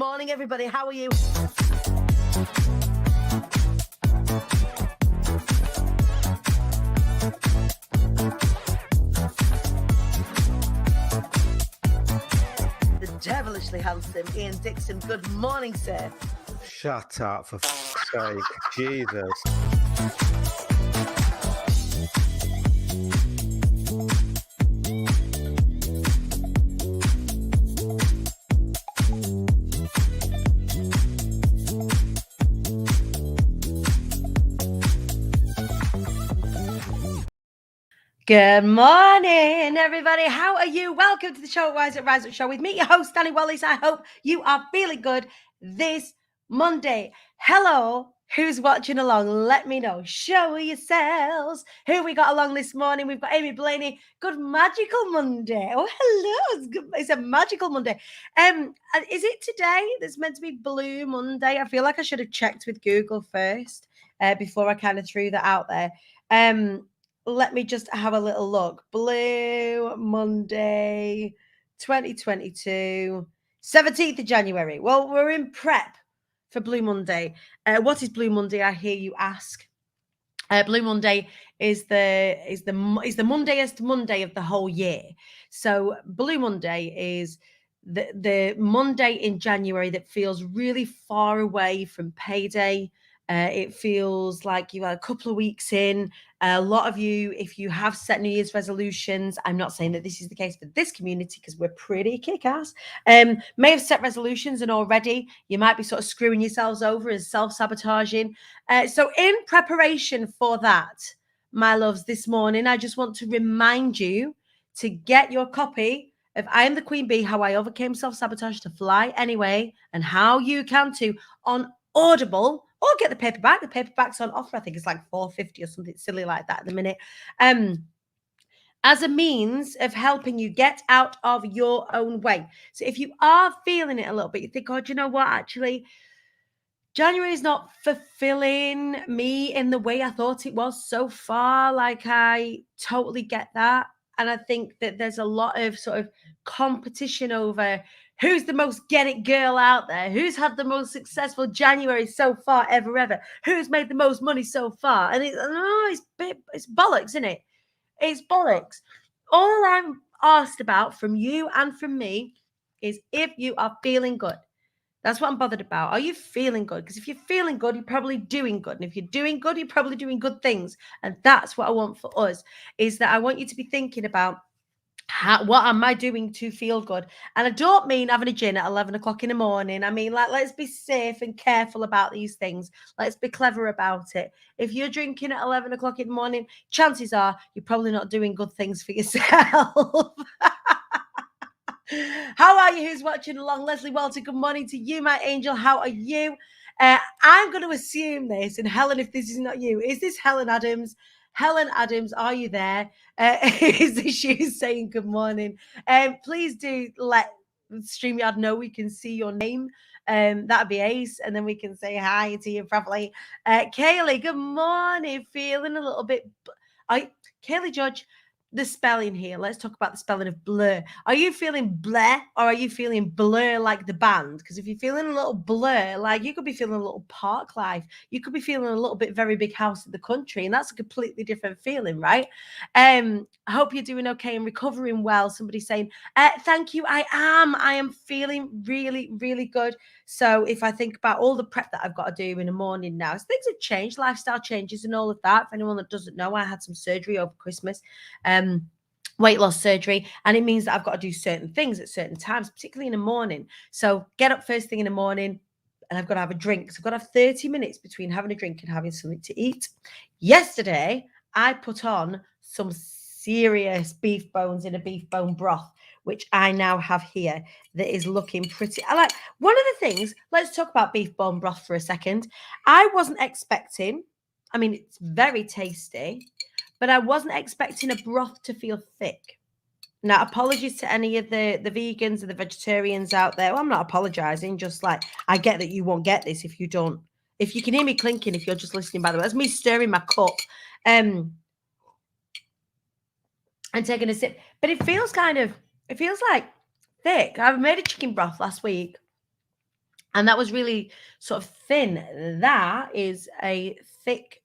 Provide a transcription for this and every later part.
morning, everybody. How are you? The devilishly handsome Ian Dixon. Good morning, sir. Shut up, for fuck's sake. Jesus. Good morning, everybody. How are you? Welcome to the show, Rise Up Show with me, your host, Danny Wallace. I hope you are feeling good this Monday. Hello, who's watching along? Let me know. Show yourselves. Who we got along this morning? We've got Amy Blaney. Good magical Monday. Oh, hello. It's a magical Monday. Is it today that's meant to be Blue Monday? I feel like I should have checked with Google first before I kind of threw that out there. Let me just have a little look. Blue Monday 2022, 17th of January. Well, we're in prep for Blue Monday. What is Blue Monday, I hear you ask? Blue Monday is the Mondayest Monday of the whole year. So Blue Monday is the Monday in January that feels really far away from payday. It feels like you are a couple of weeks in. A lot of you, if you have set New Year's resolutions, I'm not saying that this is the case for this community because we're pretty kick-ass, may have set resolutions and already you might be sort of screwing yourselves over and self-sabotaging. So in preparation for that, my loves, this morning, I just want to remind you to get your copy of I Am the Queen Bee, How I Overcame Self-Sabotage to Fly Anyway, and how you can too on Audible, or get the paperback. The paperback's on offer. I think it's like $4.50 or something silly like that at the minute. As a means of helping you get out of your own way. So if you are feeling it a little bit, you think, oh, do you know what? Actually, January is not fulfilling me in the way I thought it was so far. Like, I totally get that. And I think that there's a lot of sort of competition over who's the most get it girl out there, who's had the most successful January so far, ever, who's made the most money so far. And it's bollocks, isn't it? It's bollocks. All I'm asked about from you and from me is if you are feeling good. That's what I'm bothered about. Are you feeling good? Because if you're feeling good, you're probably doing good. And if you're doing good, you're probably doing good things. And that's what I want for us, is that I want you to be thinking about what am I doing to feel good? And I don't mean having a gin at 11 o'clock in the morning. I mean, like, let's be safe and careful about these things. Let's be clever about it. If you're drinking at 11 o'clock in the morning, chances are you're probably not doing good things for yourself. How are you? Who's watching along? Leslie Walter, good morning to you, my angel. How are you? I'm going to assume this, and Helen, if this is not you, is this Helen Adams? Helen Adams, are you there? Is this she saying good morning? Please do let StreamYard know we can see your name. That'd be ace, and then we can say hi to you properly. Kaylee, good morning. Feeling a little bit. Kaylee Judge, the spelling here. Let's talk about the spelling of blur. Are you feeling blur or are you feeling blur like the band? Because if you're feeling a little blur, like you could be feeling a little park life, you could be feeling a little bit very big house in the country, and that's a completely different feeling, right? I hope you're doing okay and recovering well. Somebody saying, thank you. I am feeling really, really good. So if I think about all the prep that I've got to do in the morning now, things have changed, lifestyle changes and all of that. For anyone that doesn't know, I had some surgery over Christmas. Weight loss surgery, and it means that I've got to do certain things at certain times, particularly in the morning. So get up first thing in the morning and I've got to have a drink. So I've got to have 30 minutes between having a drink and having something to eat. Yesterday, I put on some serious beef bones in a beef bone broth, which I now have here, that is looking pretty. I like one of the things. Let's talk about beef bone broth for a second. I wasn't expecting, I mean, it's very tasty, but I wasn't expecting a broth to feel thick. Now, apologies to any of the vegans and the vegetarians out there. Well, I'm not apologizing, just like I get that you won't get this if you don't. If you can hear me clinking, if you're just listening, by the way, that's me stirring my cup and taking a sip. But it feels like thick. I made a chicken broth last week And that was really sort of thin. That is a thick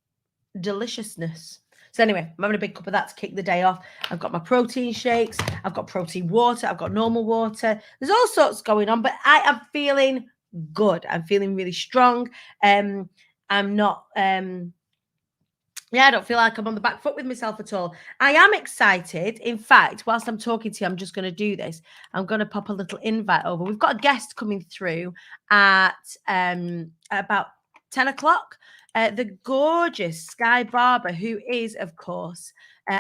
deliciousness. So anyway, I'm having a big cup of that to kick the day off. I've got my protein shakes, I've got protein water, I've got normal water. There's all sorts going on, but I am feeling good. I'm feeling really strong. I'm not I don't feel like I'm on the back foot with myself at all. I am excited. In fact, whilst I'm talking to you, I'm just going to do this. I'm going to pop a little invite over. We've got a guest coming through at about 10 o'clock. The gorgeous Sky Barber, who is, of course,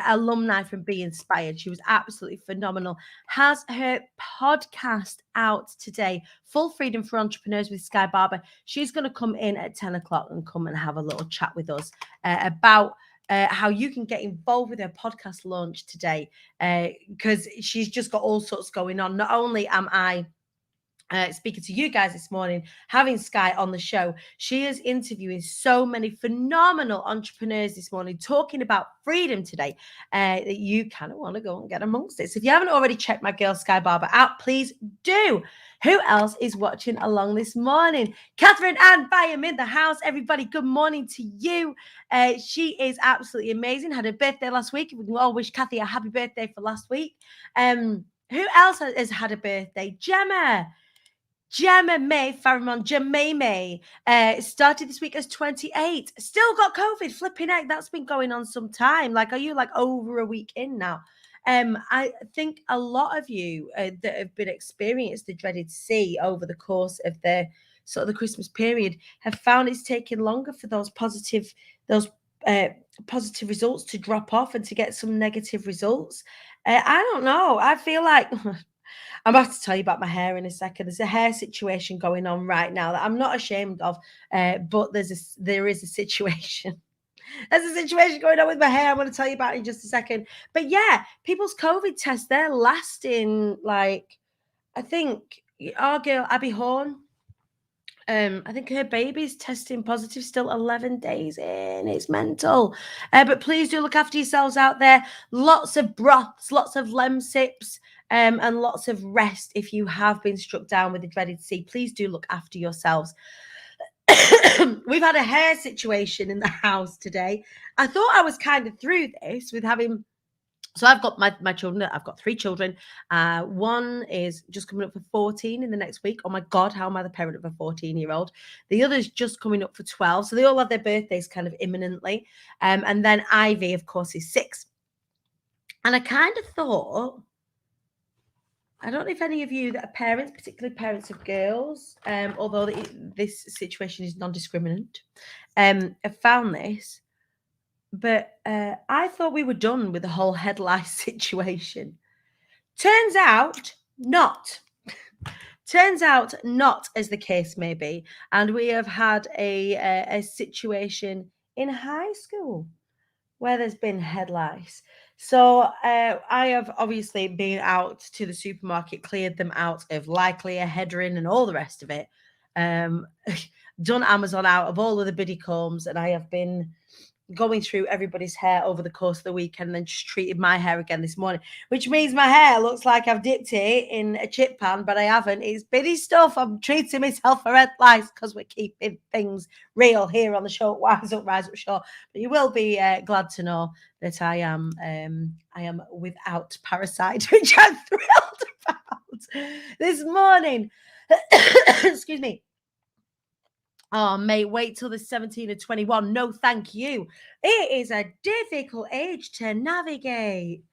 alumni from Be Inspired. She was absolutely phenomenal. Has her podcast out today, Full Freedom for Entrepreneurs with Sky Barber. She's going to come in at 10 o'clock and come and have a little chat with us about how you can get involved with her podcast launch today, because she's just got all sorts going on. Not only am I speaking to you guys this morning, having Sky on the show, she is interviewing so many phenomenal entrepreneurs this morning, talking about freedom today, that you kind of want to go and get amongst it. So if you haven't already checked my girl Sky Barber out, please do. Who else is watching along this morning? Catherine Ann Byam in the house. Everybody, good morning to you. She is absolutely amazing. Had her birthday last week. We can all wish Kathy a happy birthday for last week. Who else has had a birthday? Gemma May Faramon, Jemay started this week as 28. Still got COVID. Flipping heck, that's been going on some time. Like, are you like over a week in now? I think a lot of you that have been experienced the dreaded C over the course of the sort of the Christmas period have found it's taking longer for those positive results to drop off and to get some negative results. I don't know. I feel like I'm about to tell you about my hair in a second. There's a hair situation going on right now that I'm not ashamed of, but there is a situation. There's a situation going on with my hair. I'm going to tell you about it in just a second. But yeah, people's COVID tests, they're lasting like, I think our girl Abby Horn, I think her baby's testing positive still 11 days in. It's mental. But please do look after yourselves out there. Lots of broths, lots of Lemsips, and lots of rest if you have been struck down with the dreaded C. Please do look after yourselves. We've had a hair situation in the house today. I thought I was kind of through this with having... So I've got my children. I've got 3 children. One is just coming up for 14 in the next week. Oh my God, how am I the parent of a 14-year-old? The other is just coming up for 12. So they all have their birthdays kind of imminently. And then Ivy, of course, is 6. And I kind of thought, I don't know if any of you that are parents, particularly parents of girls, although this situation is non-discriminant, have found this. But I thought we were done with the whole head lice situation. Turns out not. Turns out not, as the case may be. And we have had a situation in high school where there's been head lice. So I have obviously been out to the supermarket, cleared them out of Lyclear, Headrin, and all the rest of it. Done Amazon out of all of the biddy combs, and I have been going through everybody's hair over the course of the weekend, and then just treated my hair again this morning, which means my hair looks like I've dipped it in a chip pan, but I haven't. It's biddy stuff. I'm treating myself for red lice because we're keeping things real here on the show. Rise Up Show. But you will be glad to know that I am without parasite, which I'm thrilled about this morning. Excuse me. Oh, mate, wait till the 17 or 21. No, thank you. It is a difficult age to navigate.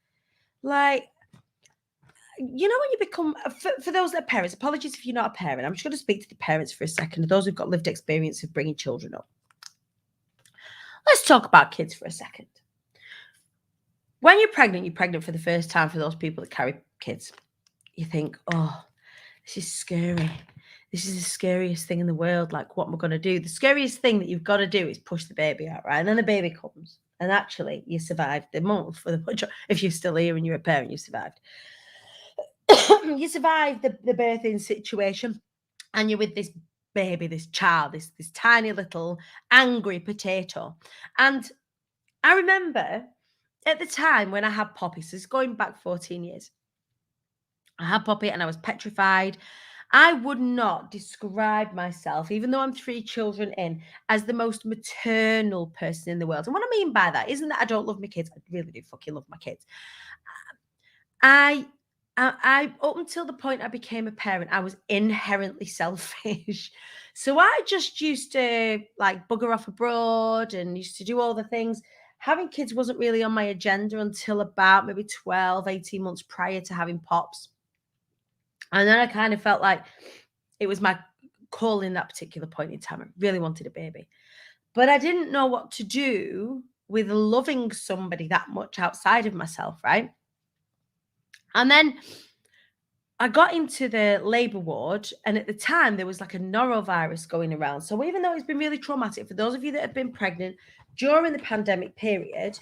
Like, you know, when you become, for those that are parents, apologies if you're not a parent. I'm just going to speak to the parents for a second, those who've got lived experience of bringing children up. Let's talk about kids for a second. When you're pregnant for the first time. For those people that carry kids, you think, oh, this is scary. This is the scariest thing in the world. Like, what am I going to do? The scariest thing that you've got to do is push the baby out, right? And then the baby comes. And actually, you survived the month. If you're still here and you're a parent, you survived. You survived the birthing situation. And you're with this baby, this child, this tiny little angry potato. And I remember at the time when I had Poppy, so it's going back 14 years. I had Poppy and I was petrified. I would not describe myself, even though I'm 3 children in, as the most maternal person in the world. And what I mean by that isn't that I don't love my kids. I really do fucking love my kids. I up until the point I became a parent, I was inherently selfish. So I just used to like bugger off abroad and used to do all the things. Having kids wasn't really on my agenda until about maybe 12, 18 months prior to having Pops. And then I kind of felt like it was my call in that particular point in time. I really wanted a baby. But I didn't know what to do with loving somebody that much outside of myself, right? And then I got into the labour ward, and at the time there was like a norovirus going around. So even though it's been really traumatic for those of you that have been pregnant during the pandemic period,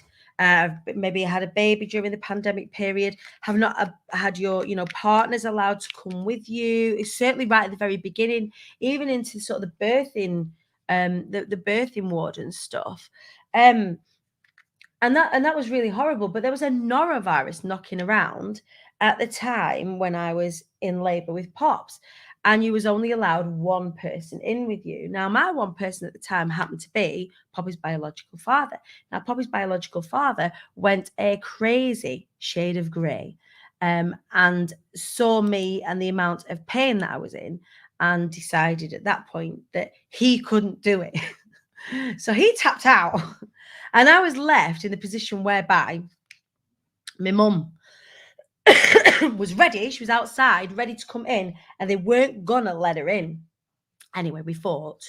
maybe had a baby during the pandemic period, have not had your partners allowed to come with you. It's certainly right at the very beginning, even into sort of the birthing, the birthing ward and stuff. And that was really horrible. But there was a norovirus knocking around at the time when I was in labour with Pops, and you was only allowed one person in with you. Now, my one person at the time happened to be Poppy's biological father. Now, Poppy's biological father went a crazy shade of grey, and saw me and the amount of pain that I was in, and decided at that point that he couldn't do it. So he tapped out. And I was left in the position whereby my mum was ready. She was outside, ready to come in, and they weren't gonna let her in. Anyway, we fought,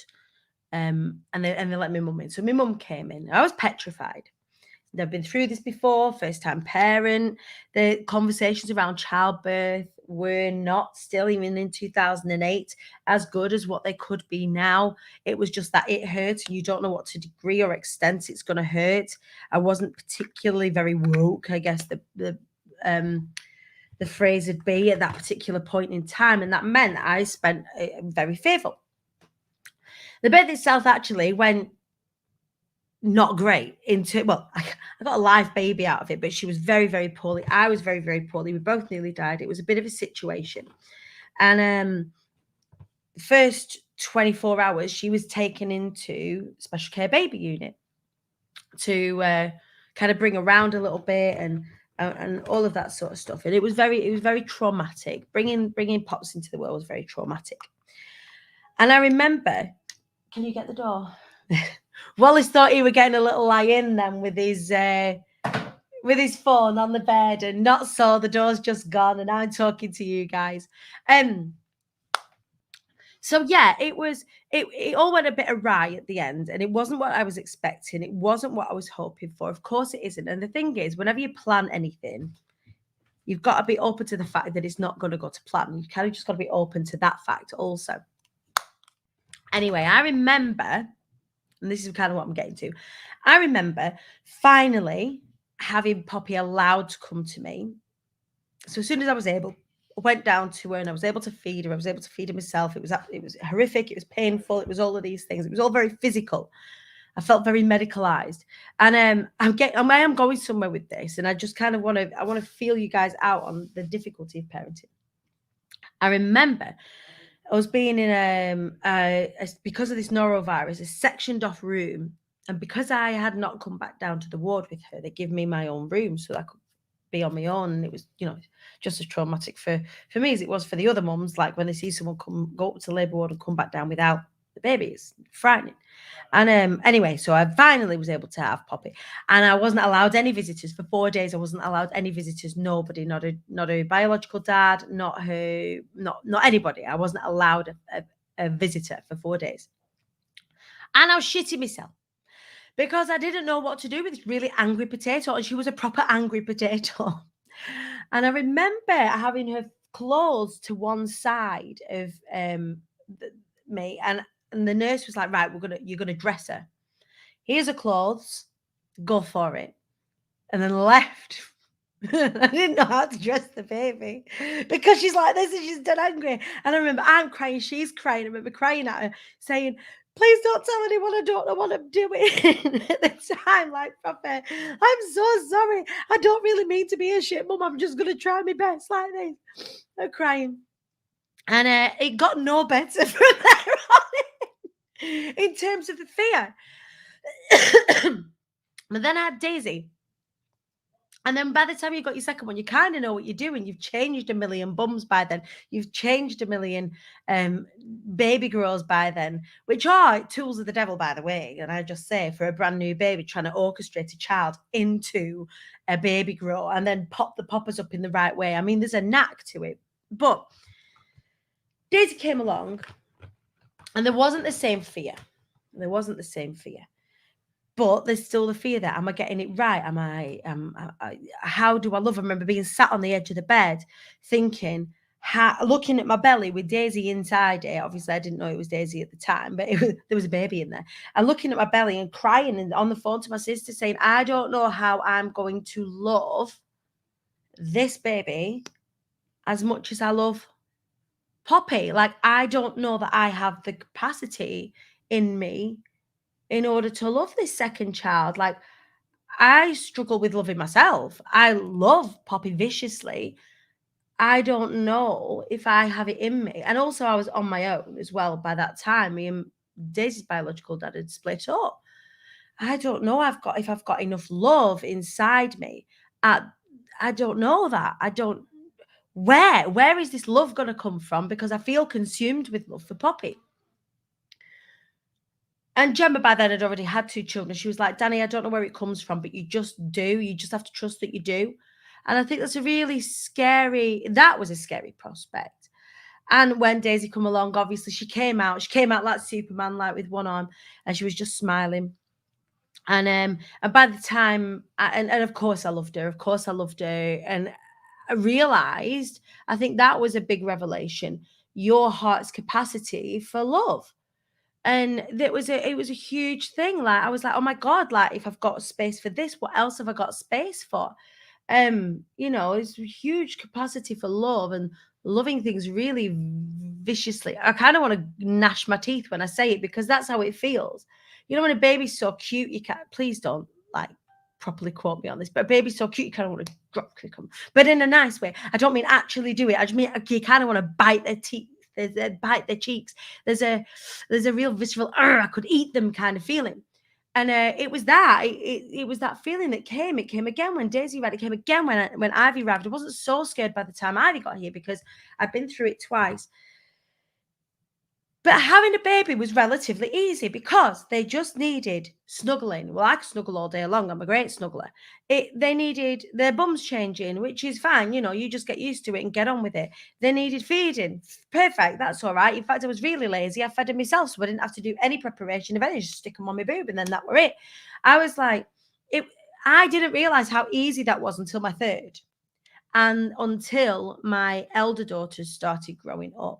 and they let my mum in. So my mum came in. I was petrified. They've been through this before, first time parent. The conversations around childbirth were not still, even in 2008, as good as what they could be now. It was just that it hurts, and you don't know what to degree or extent it's going to hurt. I wasn't particularly very woke, I guess the phrase would be at that particular point in time, and that meant I spent very fearful. The birth itself actually went not great I got a live baby out of it, but she was very, very poorly. I was very, very poorly. We both nearly died. It was a bit of a situation. And the first 24 hours, she was taken into special care baby unit to kind of bring around a little bit and all of that sort of stuff. And it was very traumatic. Bringing Pops into the world was very traumatic. And I remember, can you get the door? Wallace thought he were getting a little lie in then with his phone on the bed, and not so. The door's just gone, and I'm talking to you guys. So yeah, it all went a bit awry at the end, and it wasn't what I was expecting. It wasn't what I was hoping for. Of course it isn't. And the thing is, whenever you plan anything, you've got to be open to the fact that it's not going to go to plan. You kind of just got to be open to that fact also. Anyway, I remember, and this is kind of what I'm getting to, I remember finally having Poppy allowed to come to me. So as soon as I was able, I went down to her and I was able to feed her. I was able to feed her myself. It was horrific. It was painful. It was all of these things. It was all very physical. I felt very medicalized. And I am going somewhere with this, and I just kind of want to feel you guys out on the difficulty of parenting. I remember I was being in because of this norovirus, a sectioned off room. And because I had not come back down to the ward with her, they gave me my own room so I could be on my own. And it was, just as traumatic for me as it was for the other mums. Like when they see someone go up to the labour ward and come back down without the baby, it's frightening. And anyway, so I finally was able to have Poppy, and I wasn't allowed any visitors for 4 days. I wasn't allowed any visitors. Nobody, not a biological dad, not anybody. I wasn't allowed a visitor for 4 days, and I was shitting myself because I didn't know what to do with this really angry potato, and she was a proper angry potato. And I remember having her clothes to one side of me, and the nurse was like, right, you're gonna dress her. Here's her clothes, go for it. And then left. I didn't know how to dress the baby because she's like this and she's dead angry. And I remember I'm crying, she's crying. I remember crying at her, saying, please don't tell anyone, I don't know what I'm doing. At the time, like, proper, I'm so sorry. I don't really mean to be a shit mum. I'm just gonna try my best like this. I'm crying. And it got no better from there on in terms of the fear. But then I had Daisy. And then by the time you got your second one, you kind of know what you're doing. You've changed a million bums by then. You've changed a million baby girls by then, which are tools of the devil, by the way. And I just say, for a brand new baby, trying to orchestrate a child into a baby girl and then pop the poppers up in the right way. I mean, there's a knack to it. But Daisy came along and there wasn't the same fear. There wasn't the same fear. But there's still the fear that, am I getting it right? How do I love? I remember being sat on the edge of the bed thinking, looking at my belly with Daisy inside it. Obviously, I didn't know it was Daisy at the time, but there was a baby in there. And looking at my belly and crying and on the phone to my sister saying, I don't know how I'm going to love this baby as much as I love Poppy. Like, I don't know that I have the capacity in me in order to love this second child. Like, I struggle with loving myself. I love Poppy viciously. I don't know if I have it in me. And also, I was on my own as well by that time. Me and Daisy's biological dad had split up. I don't know if I've got enough love inside me. I don't know that. I don't. Where is this love going to come from? Because I feel consumed with love for Poppy. And Gemma by then had already had 2 children. She was like, Danny, I don't know where it comes from, but you just do. You just have to trust that you do. And I think that's that was a scary prospect. And when Daisy come along, obviously she came out like Superman, like with one arm, and she was just smiling. And by the time, and of course I loved her. And I realized, I think that was a big revelation, your heart's capacity for love. And it was a huge thing. Like, I was like, oh my God, like, if I've got space for this, what else have I got space for? It's a huge capacity for love and loving things really viciously. I kind of want to gnash my teeth when I say it, because that's how it feels. You know, when a baby's so cute, you can't, please don't like properly quote me on this, but a baby's so cute, you kind of want to drop kick them, but in a nice way. I don't mean actually do it. I just mean you kind of want to bite their teeth. Bite their cheeks. There's a real visceral, I could eat them kind of feeling. And it was that. It was that feeling that came. It came again when Daisy arrived. It came again when Ivy arrived. I wasn't so scared by the time Ivy got here because I'd been through it twice. But having a baby was relatively easy because they just needed snuggling. Well, I could snuggle all day long. I'm a great snuggler. They needed their bums changing, which is fine. You know, you just get used to it and get on with it. They needed feeding. Perfect. That's all right. In fact, I was really lazy. I fed them myself, so I didn't have to do any preparation of anything. Just stick them on my boob, and then that were it. I was like, I didn't realize how easy that was until my third, and until my elder daughters started growing up.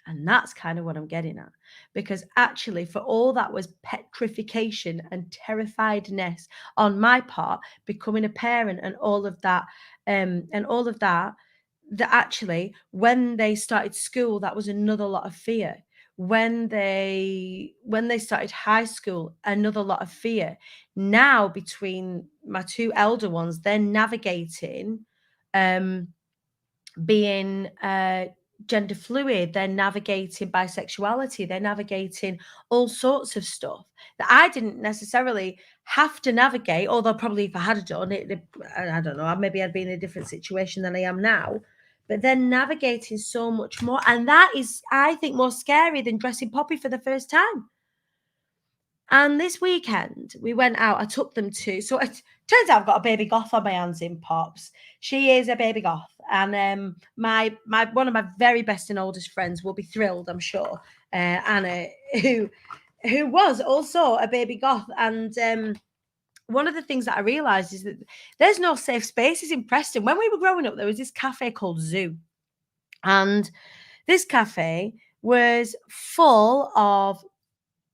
And that's kind of what I'm getting at, because actually, for all that was petrification and terrifiedness on my part, becoming a parent and all of that, that actually, when they started school, that was another lot of fear. When they started high school, another lot of fear. Now, between my 2 elder ones, they're navigating being gender fluid, they're navigating bisexuality, they're navigating all sorts of stuff that I didn't necessarily have to navigate, although probably if I had done it, I don't know, maybe I'd be in a different situation than I am now. But they're navigating so much more, and that is, I think, more scary than dressing Poppy for the first time. And this weekend we went out. I took them to, so it turns out I've got a baby goth on my hands in Pops. She is a baby goth, and my one of my very best and oldest friends will be thrilled, I'm sure. Anna, who was also a baby goth, and one of the things that I realized is that there's no safe spaces in Preston. When we were growing up, there was this cafe called Zoo, and this cafe was full of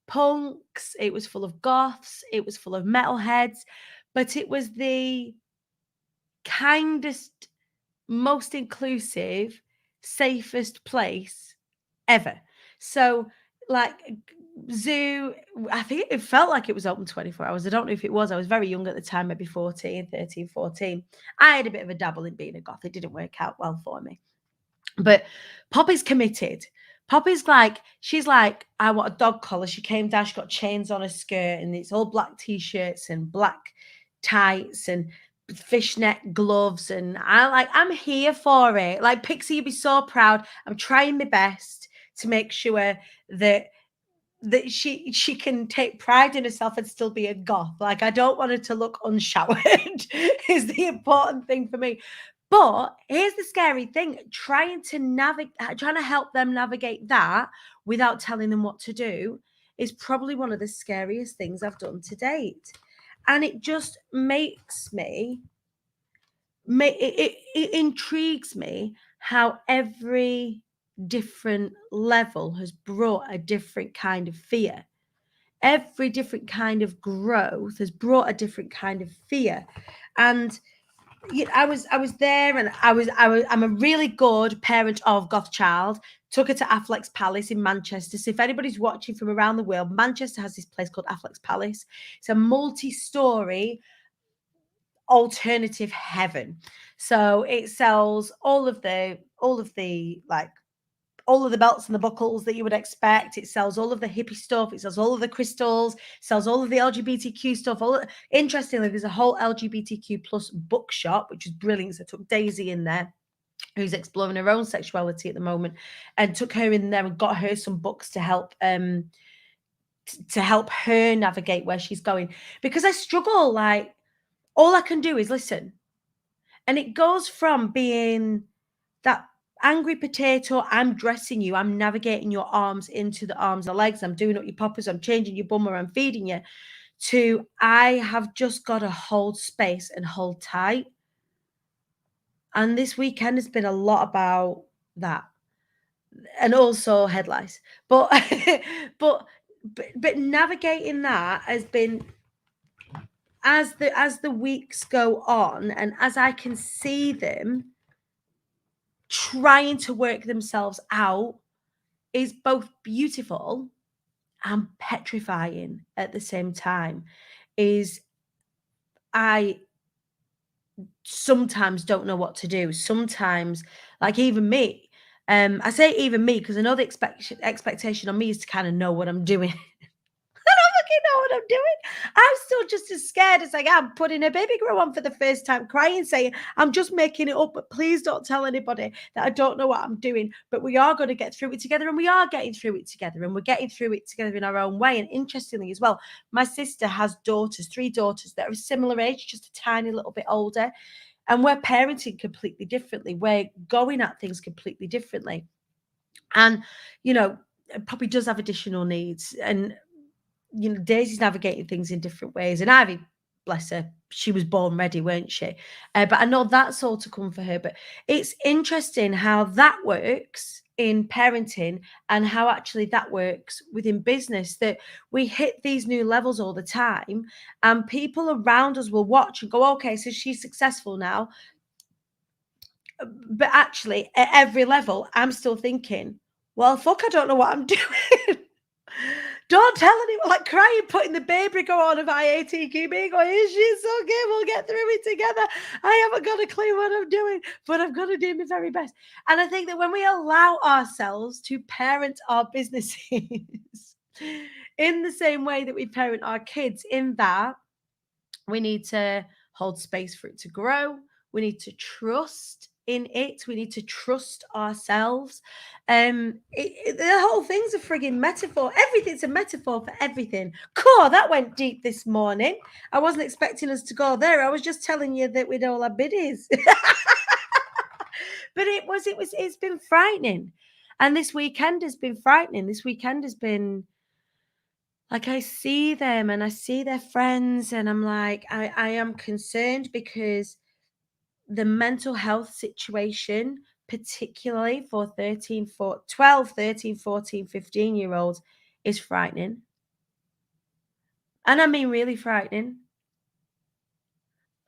punks, it was full of goths, it was full of metalheads, but it was the kindest, most inclusive, safest place ever. So, like, Zoo, I think it felt like it was open 24 hours. I don't know if it was. I was very young at the time, maybe 13, 14. I had a bit of a dabble in being a goth. It didn't work out well for me. But Poppy's committed. Poppy's like, she's like, I want a dog collar. She came down, she got chains on her skirt, and it's all black t-shirts and black tights and fishnet gloves. And I'm here for it. Like, Pixie, you'd be so proud. I'm trying my best to make sure that she can take pride in herself and still be a goth. Like, I don't want her to look unshowered is the important thing for me. But here's the scary thing: trying to help them navigate that without telling them what to do is probably one of the scariest things I've done to date. And it just makes me, it intrigues me how every different level has brought a different kind of fear. Every different kind of growth has brought a different kind of fear. And I was there, and I'm a really good parent of goth child. Took her to Affleck's Palace in Manchester. So if anybody's watching from around the world, Manchester has this place called Affleck's Palace. It's a multi-story alternative heaven. So it sells all of the like all of the belts and the buckles that you would expect. It sells all of the hippie stuff. It sells all of the crystals. Sells all of the LGBTQ stuff. Interestingly, there's a whole LGBTQ plus bookshop, which is brilliant. So I took Daisy in there, who's exploring her own sexuality at the moment, and took her in there and got her some books to help her navigate where she's going. Because I struggle, like, all I can do is listen. And it goes from being that angry potato, I'm dressing you, I'm navigating your arms into the arms and legs, I'm doing up your poppers, I'm changing your bum, or I'm feeding you, to I have just got to hold space and hold tight. And this weekend has been a lot about that. And also head lice. But but navigating that has been, as the weeks go on, and as I can see them trying to work themselves out, is both beautiful and petrifying at the same time. Is I sometimes don't know what to do. Sometimes, like, even me, I say even me because I know the expectation on me is to kind of know what I'm doing. I don't fucking know what I'm doing. I'm still just as scared as I am putting a baby grow on for the first time, crying, saying, I'm just making it up, but please don't tell anybody that I don't know what I'm doing. But we are going to get through it together, and we are getting through it together, and we're getting through it together in our own way. And interestingly as well, my sister has daughters, 3 daughters that are a similar age, just a tiny little bit older. And we're parenting completely differently. We're going at things completely differently. And, Poppy does have additional needs. And Daisy's navigating things in different ways. And Ivy, bless her, she was born ready, weren't she? But I know that's all to come for her. But it's interesting how that works in parenting and how actually that works within business, that we hit these new levels all the time and people around us will watch and go, okay, so she's successful now. But actually, at every level, I'm still thinking, well, fuck, I don't know what I'm doing. Don't tell anyone, like crying, putting the baby go on of IATQB, going, she's okay, we'll get through it together. I haven't got a clue what I'm doing, but I've got to do my very best. And I think that when we allow ourselves to parent our businesses in the same way that we parent our kids, in that we need to hold space for it to grow. We need to trust in it. We need to trust ourselves. The whole thing's a frigging metaphor. Everything's a metaphor for everything. Cool, that went deep this morning. I wasn't expecting us to go there. I was just telling you that we'd all have biddies. But it's been frightening. And this weekend has been frightening. This weekend has been, like, I see them and I see their friends, and I'm like, I am concerned because the mental health situation, particularly for 12, 13, 14, 15-year-olds, is frightening. And I mean really frightening.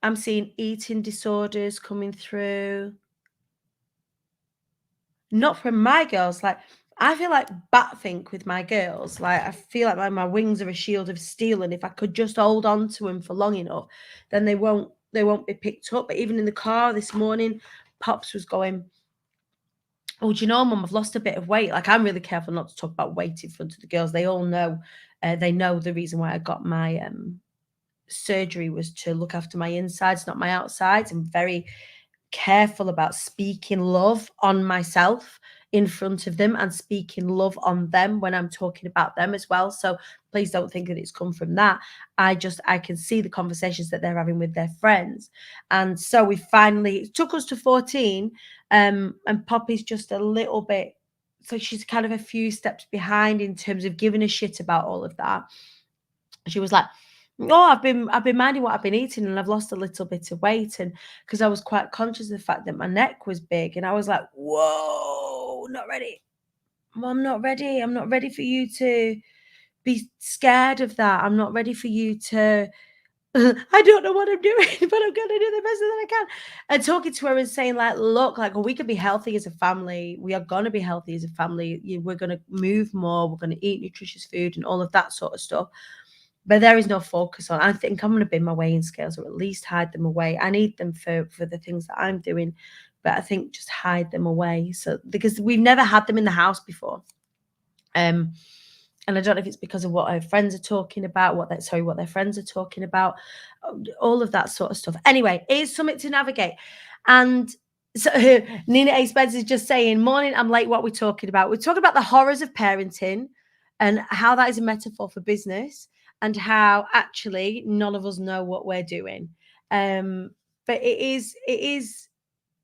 I'm seeing eating disorders coming through. Not from my girls. Like, I feel like Batfink with my girls. Like, I feel like my wings are a shield of steel, and if I could just hold on to them for long enough, then they won't be picked up. But even in the car this morning, Pops was going, oh, do you know, Mum, I've lost a bit of weight. Like, I'm really careful not to talk about weight in front of the girls. They all know, they know the reason why I got my surgery was to look after my insides, not my outsides. I'm very careful about speaking love on myself in front of them and speaking love on them when I'm talking about them as well. So please don't think that it's come from that. I can see the conversations that they're having with their friends. And so we finally, it took us to 14, and Poppy's just a little bit, so she's kind of a few steps behind in terms of giving a shit about all of that. She was like, oh, I've been minding what I've been eating and I've lost a little bit of weight. And because I was quite conscious of the fact that my neck was big, and I was like, whoa, not ready. Mom, not ready. I'm not ready for you to be scared of that. I'm not ready for you to, I don't know what I'm doing, but I'm going to do the best that I can. And talking to her and saying, like, look, like, we could be healthy as a family. We are going to be healthy as a family. We're going to move more. We're going to eat nutritious food and all of that sort of stuff. But there is no focus on. I think I'm going to bin my weighing scales, or at least hide them away. I need them for the things that I'm doing, but I think just hide them away. So, because we've never had them in the house before. And I don't know if it's because of what our friends are talking about, what their friends are talking about, all of that sort of stuff. Anyway, it's something to navigate. And so Nina A. Spencer is just saying, morning, I'm late. What we're talking about? We're talking about the horrors of parenting and how that is a metaphor for business, and how actually none of us know what we're doing. But it is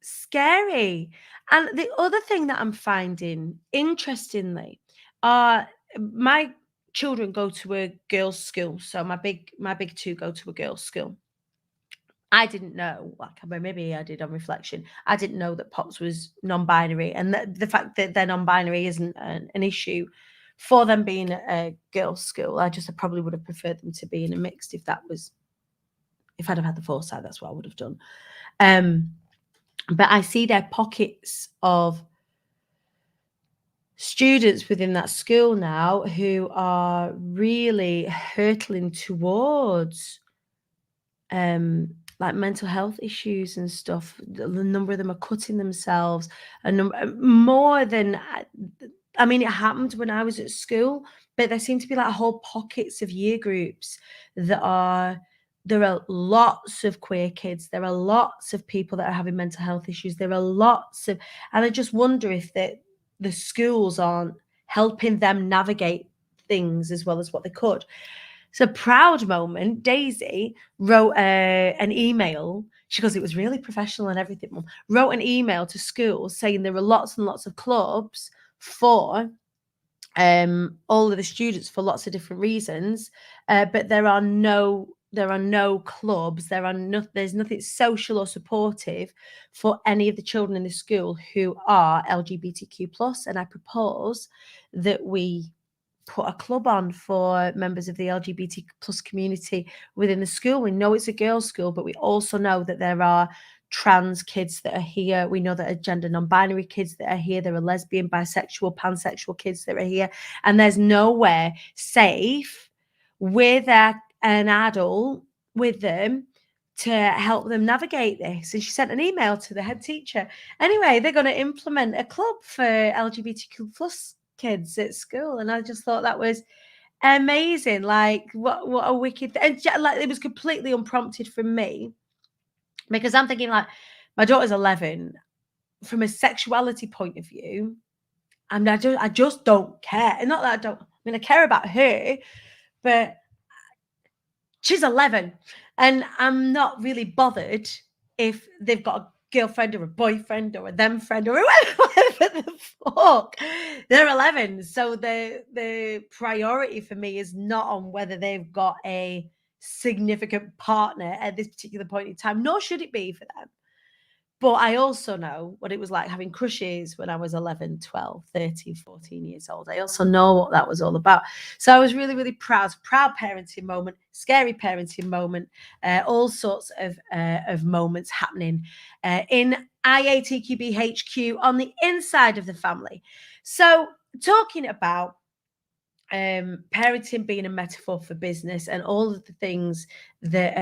scary. And the other thing that I'm finding, interestingly, are my children go to a girls' school. So my big two go to a girls' school. I didn't know, like, maybe I did on reflection. I didn't know that Pops was non-binary, and the fact that they're non-binary isn't an issue for them being at a girls' school. I probably would have preferred them to be in a mixed if I'd have had the foresight. That's what I would have done. But I see their pockets of students within that school now who are really hurtling towards like mental health issues and stuff. The number of them are cutting themselves, more than, I mean, it happened when I was at school, but there seem to be like whole pockets of year groups there are lots of queer kids. There are lots of people that are having mental health issues. There are lots of, and I just wonder if the schools aren't helping them navigate things as well as what they could. So, proud moment, Daisy wrote an email. She goes, it was really professional and everything, Mum. Wrote an email to schools saying there are lots and lots of clubs for all of the students for lots of different reasons, but there are no clubs. There's nothing social or supportive for any of the children in the school who are LGBTQ plus. And I propose that we put a club on for members of the LGBT plus community within the school. We know it's a girls' school, but we also know that there are trans kids that are here. We know that are gender non-binary kids that are here. There are lesbian, bisexual, pansexual kids that are here. And there's nowhere safe with an adult with them to help them navigate this. And she sent an email to the head teacher. Anyway, they're going to implement a club for LGBTQ plus kids at school, and I just thought that was amazing. Like, what a wicked, and like, it was completely unprompted from me, because I'm thinking, like, my daughter's 11. From a sexuality point of view, I just don't care. And not that I care about her, but she's 11, and I'm not really bothered if they've got a girlfriend or a boyfriend or a them friend or whatever the fuck. They're 11. So the priority for me is not on whether they've got a significant partner at this particular point in time, nor should it be for them. But I also know what it was like having crushes when I was 11, 12, 13, 14 years old. I also know what that was all about. So I was really, really proud parenting moment, scary parenting moment, all sorts of moments happening in IATQB HQ on the inside of the family. So talking about parenting being a metaphor for business and all of the things that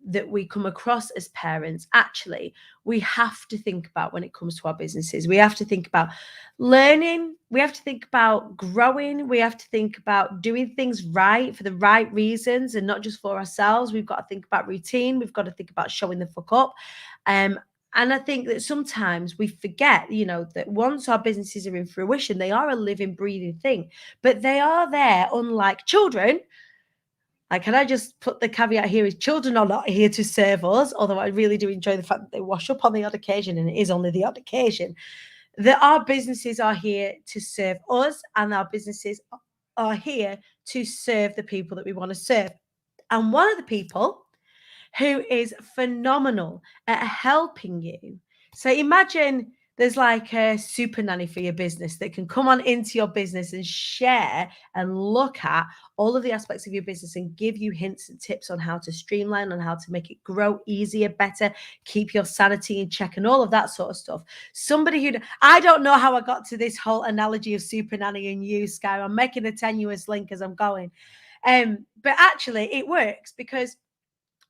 that we come across as parents, actually we have to think about when it comes to our businesses. We have to think about learning, we have to think about growing, we have to think about doing things right for the right reasons and not just for ourselves. We've got to think about routine, we've got to think about showing the fuck up. And I think that sometimes we forget, you know, that once our businesses are in fruition, they are a living, breathing thing, but they are there, unlike children. Like, can I just put the caveat here is children are not here to serve us, although I really do enjoy the fact that they wash up on the odd occasion, and it is only the odd occasion. That our businesses are here to serve us, and our businesses are here to serve the people that we want to serve. And one of the people who is phenomenal at helping you. So imagine there's like a super nanny for your business that can come on into your business and share and look at all of the aspects of your business and give you hints and tips on how to streamline, on how to make it grow easier, better, keep your sanity in check and all of that sort of stuff. Somebody who, I don't know how I got to this whole analogy of super nanny and you, Sky. I'm making a tenuous link as I'm going. But actually it works because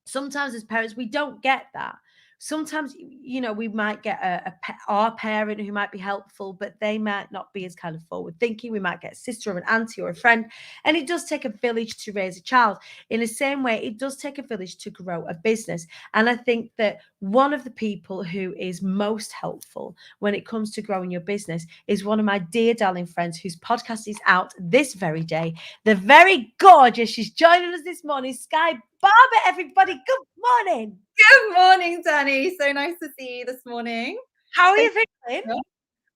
sometimes as parents, we don't get that. Sometimes, you know, we might get our parent who might be helpful, but they might not be as kind of forward thinking. We might get a sister or an auntie or a friend. And it does take a village to raise a child. In the same way, it does take a village to grow a business. And I think that one of the people who is most helpful when it comes to growing your business is one of my dear darling friends whose podcast is out this very day. The very gorgeous, she's joining us this morning, Sky Barber, everybody. Good morning. Good morning, Danny. So nice to see you this morning. How are you feeling?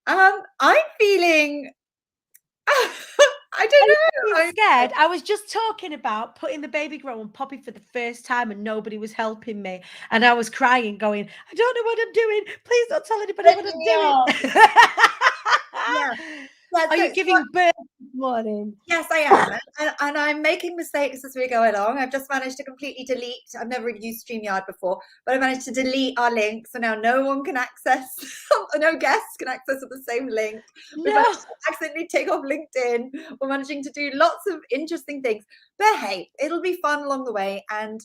I'm feeling, I don't know. I'm scared. I was just talking about putting the baby grow on Poppy for the first time and nobody was helping me. And I was crying, going, I don't know what I'm doing. Please don't tell anybody what I'm doing. Yeah. Are you giving birth this morning? Yes, I am. And I'm making mistakes as we go along. I've just managed to completely delete. I've never used StreamYard before, but I managed to delete our link. So now no one can access, no guests can access the same link. We've managed to accidentally take off LinkedIn. We're managing to do lots of interesting things. But hey, it'll be fun along the way. And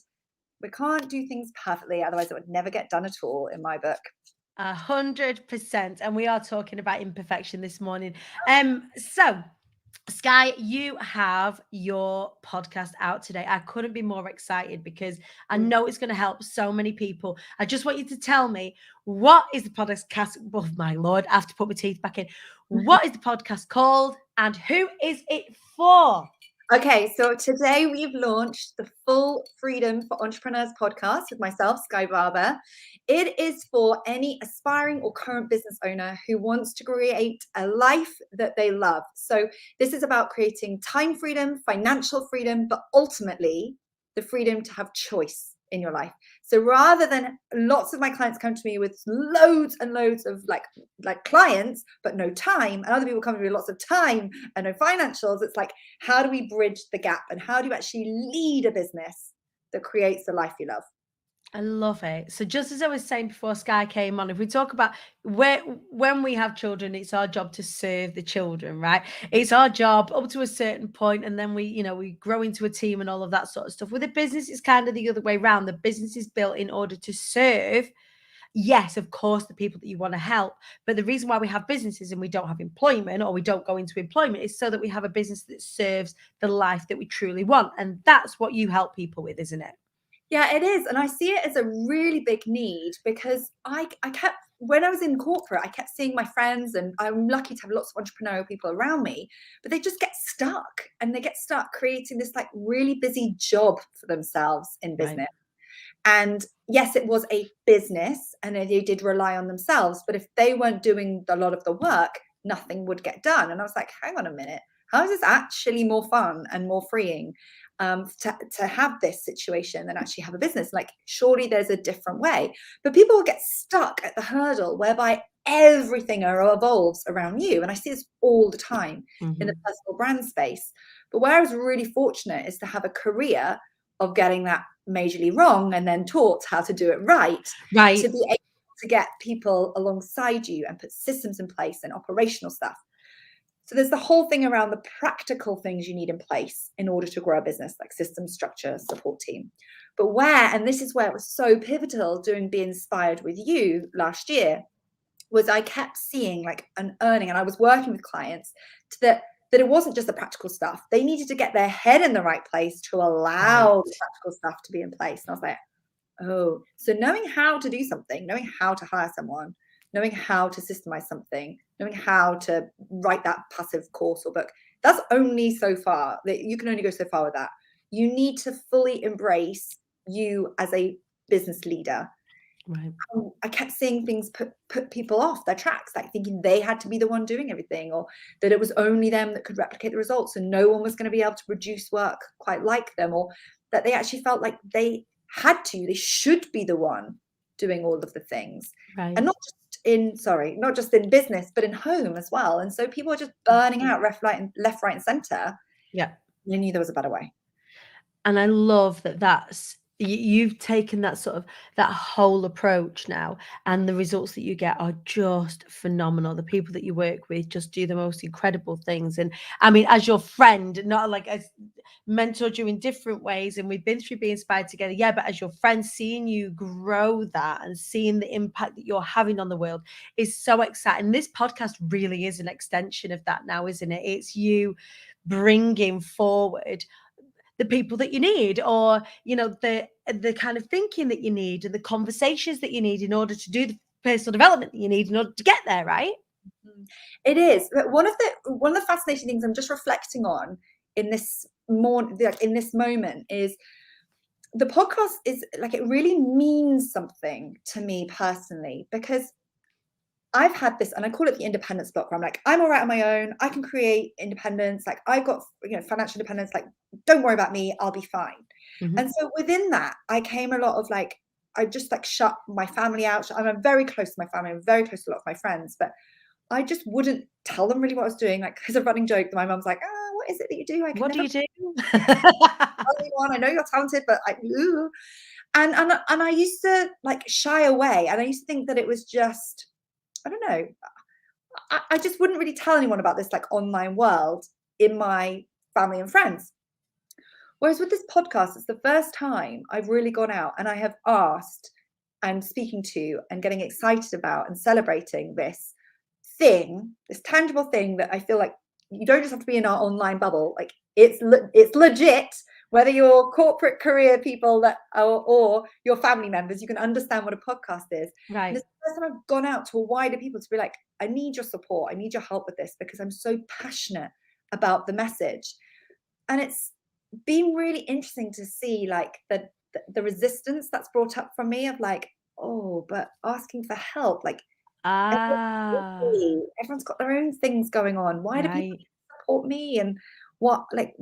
we can't do things perfectly. Otherwise, it would never get done at all in my book. 100%. And we are talking about imperfection this morning. So Sky, you have your podcast out today. I couldn't be more excited because I know it's going to help so many people. I just want you to tell me, what is the podcast? Oh my Lord, I have to put my teeth back in. What is the podcast called and who is it for? Okay, so today we've launched the Full Freedom for Entrepreneurs podcast with myself, Sky Barber. It is for any aspiring or current business owner who wants to create a life that they love. So this is about creating time freedom, financial freedom, but ultimately the freedom to have choice in your life. So rather than lots of my clients come to me with loads and loads of like clients, but no time, and other people come to me with lots of time and no financials, it's like, how do we bridge the gap and how do you actually lead a business that creates the life you love? I love it. So just as I was saying before Sky came on, if we talk about when we have children, it's our job to serve the children, right? It's our job up to a certain point, and then we grow into a team and all of that sort of stuff. With a business, it's kind of the other way around. The business is built in order to serve, yes, of course, the people that you want to help. But the reason why we have businesses and we don't have employment, or we don't go into employment, is so that we have a business that serves the life that we truly want. And that's what you help people with, isn't it? Yeah, it is. And I see it as a really big need because I kept, when I was in corporate, I kept seeing my friends, and I'm lucky to have lots of entrepreneurial people around me, but they just get stuck, and they get stuck creating this like really busy job for themselves in business. Right. And yes, it was a business and they did rely on themselves, but if they weren't doing a lot of the work, nothing would get done. And I was like, hang on a minute, how is this actually more fun and more freeing? To have this situation than actually have a business? Like, surely there's a different way. But people will get stuck at the hurdle whereby everything evolves around you. And I see this all the time in the personal brand space. But where I was really fortunate is to have a career of getting that majorly wrong and then taught how to do it right. To be able to get people alongside you and put systems in place and operational stuff. So there's the whole thing around the practical things you need in place in order to grow a business, like system, structure, support team. But and this is where it was so pivotal doing Be Inspired with you last year, was I kept seeing like an earning, and I was working with clients that it wasn't just the practical stuff. They needed to get their head in the right place to allow the practical stuff to be in place. And I was like, oh, so knowing how to do something, knowing how to hire someone, knowing how to systemize something, knowing how to write that passive course or book, that's only so far. That you can only go so far with that. You need to fully embrace you as a business leader. Right. I kept seeing things put people off their tracks, like thinking they had to be the one doing everything, or that it was only them that could replicate the results and no one was going to be able to produce work quite like them, or that they actually felt like they should be the one doing all of the things. Right. And not just in business, but in home as well. And so people are just burning out left, right, and center. Yeah. I knew there was a better way. And I love that's you've taken that sort of that whole approach now, and the results that you get are just phenomenal. The people that you work with just do the most incredible things. And I mean, as your friend, not like as mentored you in different ways, and we've been through Be Inspired together, yeah, but as your friend, seeing you grow that and seeing the impact that you're having on the world is so exciting. This podcast really is an extension of that now, isn't it? It's you bringing forward the people that you need, or the kind of thinking that you need, and the conversations that you need in order to do the personal development that you need in order to get there, right? It is. But one of the fascinating things I'm just reflecting on in this moment is the podcast is like, it really means something to me personally, because I've had this, and I call it the independence block, where I'm like, I'm all right on my own. I can create independence. Like, I've got, financial independence. Like, don't worry about me. I'll be fine. Mm-hmm. And so within that, I came a lot of like, I just like shut my family out. I'm very close to my family. I'm very close to a lot of my friends, but I just wouldn't tell them really what I was doing. Like, there's a running joke that my mum's like, oh, what is it that you do? What do you do? I know you're talented, but ooh. And I used to like shy away, and I used to think that it was just, I don't know, I just wouldn't really tell anyone about this like online world in my family and friends. Whereas with this podcast, it's the first time I've really gone out and I have asked and speaking to and getting excited about and celebrating this thing, this tangible thing that I feel like you don't just have to be in our online bubble. Like, it's legit. Whether you're corporate career people or your family members, you can understand what a podcast is. Right. And it's the first time I've gone out to a wider people to be like, I need your support. I need your help with this, because I'm so passionate about the message. And it's been really interesting to see like the resistance that's brought up from me of like, oh, but asking for help, like, everyone's got their own things going on. Why do people support me? And what, like,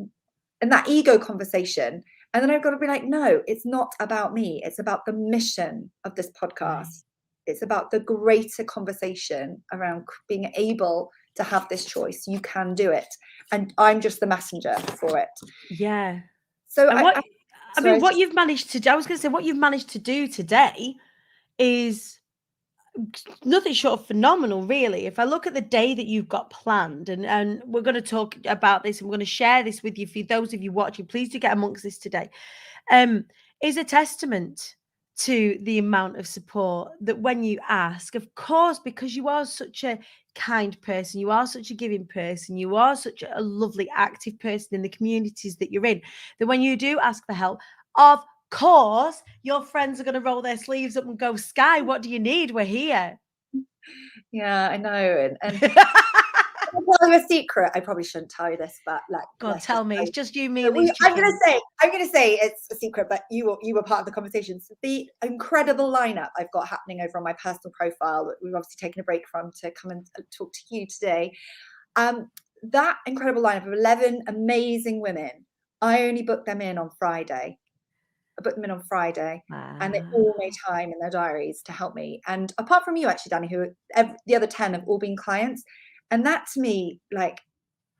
and that ego conversation. And then I've got to be like, no, it's not about me. It's about the mission of this podcast. Right. It's about the greater conversation around being able to have this choice. You can do it. And I'm just the messenger for it. Yeah. So what you've managed to do, I was going to say, what you've managed to do today is nothing short of phenomenal, really. If I look at the day that you've got planned, and we're going to talk about this, and we're going to share this with you, for those of you watching, please do get amongst this today, is a testament to the amount of support that when you ask, of course, because you are such a kind person, you are such a giving person, you are such a lovely, active person in the communities that you're in, that when you do ask for help, of course, your friends are going to roll their sleeves up and go, Sky, what do you need? We're here. Yeah, I know. And I'll tell you a secret. I probably shouldn't tell you this, but like, God, tell me. It's just you, me, I'm gonna say it's a secret, but you were part of the conversation. So the incredible lineup I've got happening over on my personal profile, that we've obviously taken a break from to come and talk to you today. That incredible lineup of 11 amazing women, I only booked them in on Friday. Wow. And they all made time in their diaries to help me. And apart from you, actually, Danny, the other 10 have all been clients. And that to me, like,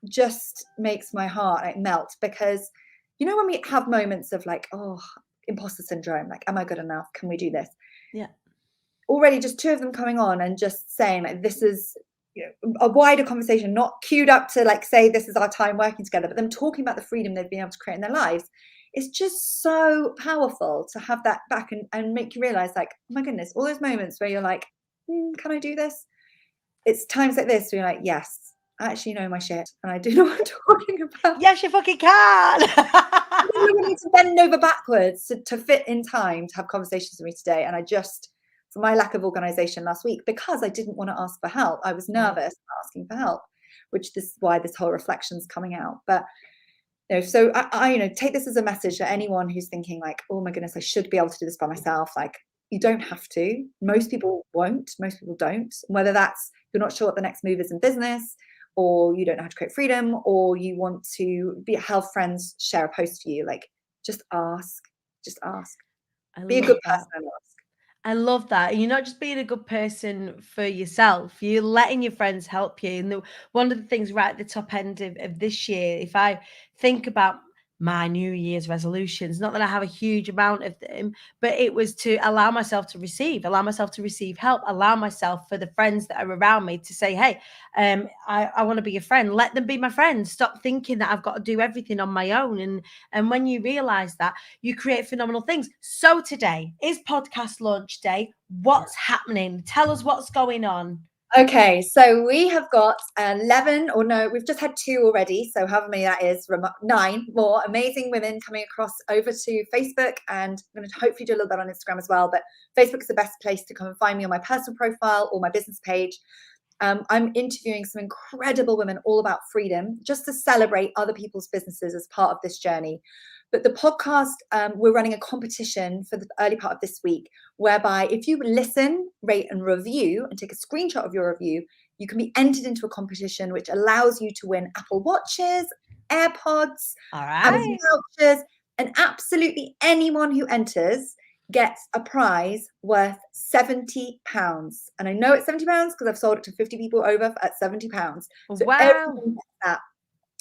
just makes my heart like melt, because, when we have moments of like, oh, imposter syndrome, like, am I good enough? Can we do this? Yeah. Already just 2 of them coming on and just saying like, this is, a wider conversation, not queued up to like say this is our time working together, but them talking about the freedom they've been able to create in their lives. It's just so powerful to have that back and make you realize, like, oh my goodness, all those moments where you're like, can I do this? It's times like this where you're like, yes, I actually know my shit and I do know what I'm talking about. Yes, you fucking can. You need to bend over backwards to fit in time to have conversations with me today. And I just, for my lack of organization last week, because I didn't want to ask for help, I was nervous about asking for help, which this is why this whole reflection's coming out. But so I take this as a message to anyone who's thinking like, oh my goodness, I should be able to do this by myself. Like, you don't have to. Most people won't. Most people don't. Whether that's you're not sure what the next move is in business, or you don't know how to create freedom, or you want to have friends share a post for you, like, just ask. Just ask. Be a good person and ask. I love that. You're not just being a good person for yourself, you're letting your friends help you. And one of the things right at the top end of this year, if I think about my New Year's resolutions, not that I have a huge amount of them, but it was to allow myself to receive help, allow myself for the friends that are around me to say, hey, I want to be a friend. Let them be my friend. Stop thinking that I've got to do everything on my own. And when you realize that, you create phenomenal things. So today is podcast launch day. What's happening? Tell us what's going on. Okay, so we have got 11, or no, we've just had 2 already. So however many that is, 9 more amazing women coming across over to Facebook, and I'm going to hopefully do a little bit on Instagram as well. But Facebook is the best place to come and find me on my personal profile or my business page. I'm interviewing some incredible women all about freedom, just to celebrate other people's businesses as part of this journey. But the podcast, we're running a competition for the early part of this week, whereby if you listen, rate and review and take a screenshot of your review, you can be entered into a competition which allows you to win Apple Watches, AirPods, Amazon vouchers, and absolutely anyone who enters gets a prize worth £70. And I know it's £70 because I've sold it to 50 people over at £70. So everyone gets that,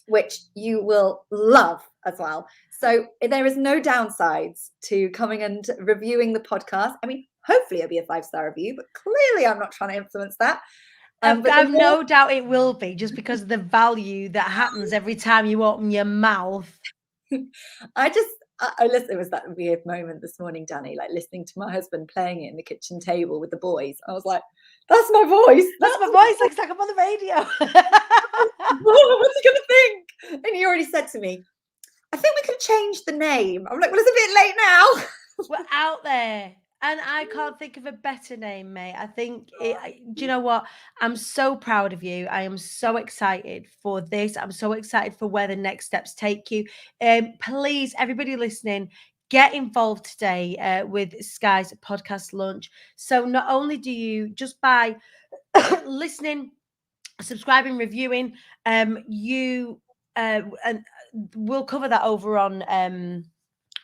which you will love as well. So there is no downsides to coming and reviewing the podcast. I mean, hopefully it'll be a 5-star review, but clearly I'm not trying to influence that. But I've no doubt it will be, just because of the value that happens every time you open your mouth. I listened. It was that weird moment this morning, Danny, like listening to my husband playing it in the kitchen table with the boys. I was like, that's my voice. That's my voice. Looks like I'm on the radio. What's he going to think? And he already said to me, I think we could change the name. I'm like, well, it's a bit late now. We're out there. And I can't think of a better name, mate. I think, do you know what? I'm so proud of you. I am so excited for this. I'm so excited for where the next steps take you. Please, everybody listening, get involved today with Sky's podcast launch. So not only do you, just by listening, subscribing, reviewing, and we'll cover that over on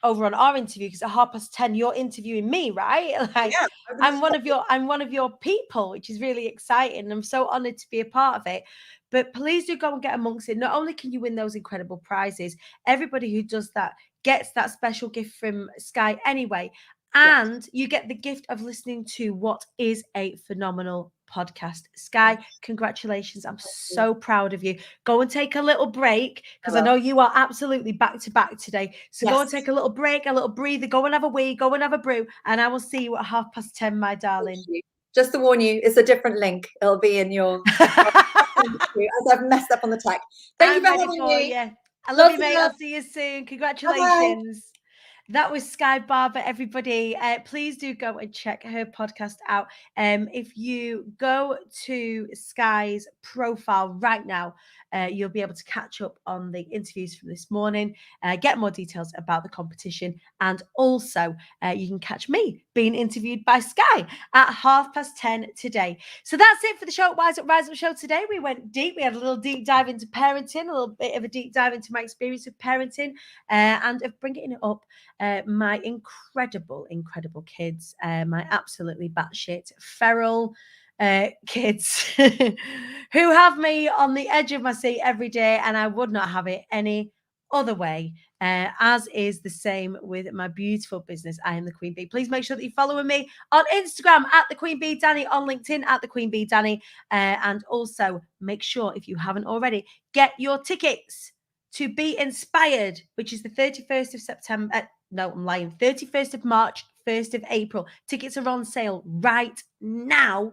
our interview, because at 10:30 you're interviewing me, right? Like, yeah, I'm one of your people, which is really exciting. I'm so honored to be a part of it. But please do go and get amongst it. Not only can you win those incredible prizes, everybody who does that gets that special gift from Sky anyway. And you get the gift of listening to what is a phenomenal podcast. Sky, congratulations. I'm so proud of you. Go and take a little break, because I know you are absolutely back to back today. So go and take a little break, a little breather, go and have a wee, go and have a brew, and I will see you at 10:30, my darling. Just to warn you, it's a different link. It'll be in your as I've messed up on the tech. Thank you for having me. Yeah. I love you, mate. I'll see you soon. Congratulations. Bye. That was Sky Barber, everybody. Please do go and check her podcast out. If you go to Sky's profile right now, you'll be able to catch up on the interviews from this morning, get more details about the competition, and also you can catch me being interviewed by Sky at 10:30 today. So that's it for the show, Rise Up Show today. We went deep. We had a little deep dive into parenting, a little bit of a deep dive into my experience of parenting, and of bringing it up my incredible kids, my absolutely batshit feral kids who have me on the edge of my seat every day, and I would not have it any other way, as is the same with my beautiful business, I Am the Queen Bee. Please make sure that you're following me on Instagram at the Queen Bee Danny, on LinkedIn at the Queen Bee Danny, and also make sure, if you haven't already, get your tickets to Be Inspired, which is the 31st of September. No, I'm lying. 31st of March, 1st of April. Tickets are on sale right now,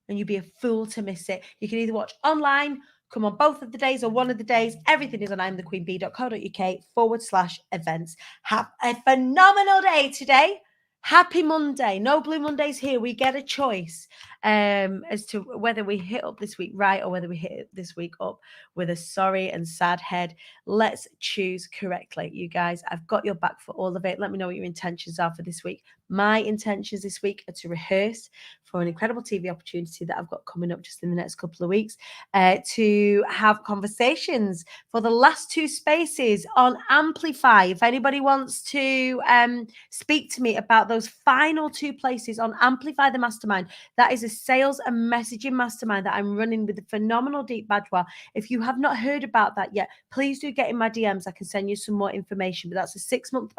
and you'd be a fool to miss it. You can either watch online, come on both of the days or one of the days. Everything is on imthequeenbee.co.uk/events. Have a phenomenal day today. Happy Monday. No Blue Mondays here. We get a choice as to whether we hit up this week right or whether we hit this week up with a sorry and sad head. Let's choose correctly, you guys. I've got your back for all of it. Let me know what your intentions are for this week. My intentions this week are to rehearse for an incredible TV opportunity that I've got coming up just in the next couple of weeks, to have conversations for the last 2 spaces on Amplify. If anybody wants to speak to me about those final 2 places on Amplify the Mastermind, that is a sales and messaging mastermind that I'm running with the phenomenal Deep Badwa. If you have not heard about that yet, please do get in my DMs. I can send you some more information, but that's a 6-month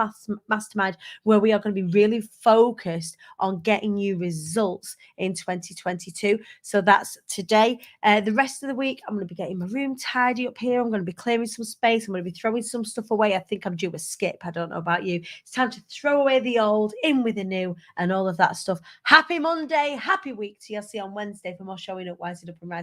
mastermind where we are going to be really focused on getting you results in 2022. So that's today. The rest of the week, I'm going to be getting my room tidy up here. I'm going to be clearing some space. I'm going to be throwing some stuff away. I think I'm due a skip. I don't know about you. It's time to throw away the old, in with the new, and all of that stuff. Happy Monday. Happy week to you. I'll see you on Wednesday for more Showing Up, Wising Up and Rising.